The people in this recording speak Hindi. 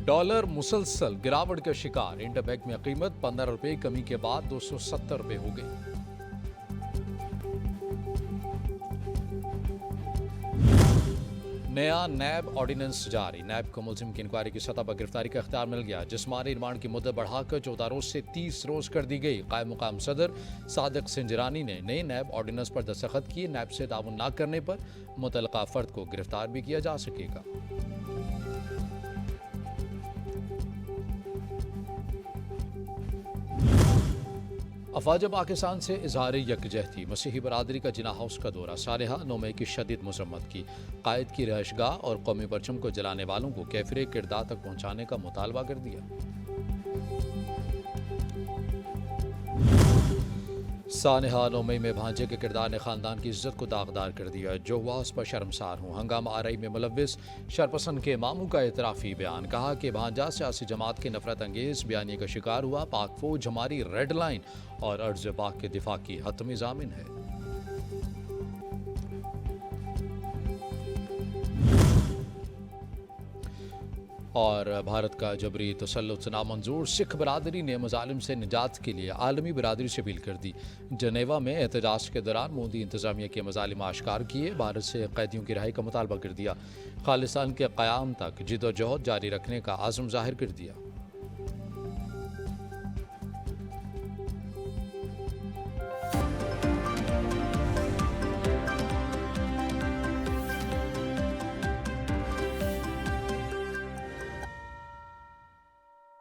डॉलर मुसलसल गिरावट का शिकार। इंटरबैंक में कीमत 15 रुपए कमी के बाद 270 रुपए हो गई। नया नैब ऑर्डिनेंस जारी। नैब को मुलजिम की इंक्वायरी की सतह पर गिरफ्तारी का इख्तियार मिल गया। जिस्मानी रिमांड की मुद्दत बढ़ाकर 14 रोज से 30 रोज कर दी गई। कायम मुकाम सदर सादिक सिंजरानी ने नए नैब ऑर्डिनेंस पर दस्तखत किए। नैब से ताउन न करने पर मुतल्लका फर्द को गिरफ्तार भी किया जा सकेगा। अफवाज पाकिस्तान से इजहार यकजहती। मसीही बरादरी का जिना हाउस का दौरा। सालिहा 9 मई की शदीद मजम्मत की। कायद की रहायशगाह और कौमी परचम को जलाने वालों को कैफिर किरदार तक पहुँचाने का मुतालबा कर दिया। सानिहा 9 मई में भांजे के किरदार ने खानदान की इज्जत को दागदार कर दिया। जो हुआ उस पर शर्मसार हूँ। हंगामा आरई में मुलव्विस शरपसंद के मामू का एतराफ़ी बयान। कहा कि भांजा सियासी जमात के नफरत अंगेज बयानी का शिकार हुआ। पाक फौज हमारी रेड लाइन और अर्ज़ पाक के दिफा की हतमी ज़ामिन है। और भारत का जबरी तसल्लुत नामंजूर। सिख बरादरी ने मजालिम से निजात के लिए आलमी बरादरी से अपील कर दी। जनेवा में एहतजाज के दौरान मोदी इंतजामिया के मजालिम आश्कार किए। भारत से कैदियों की रिहाई का मुतालबा कर दिया। खालिस्तान के क़याम तक जिदोजहद जारी रखने का आज़म जाहिर कर दिया।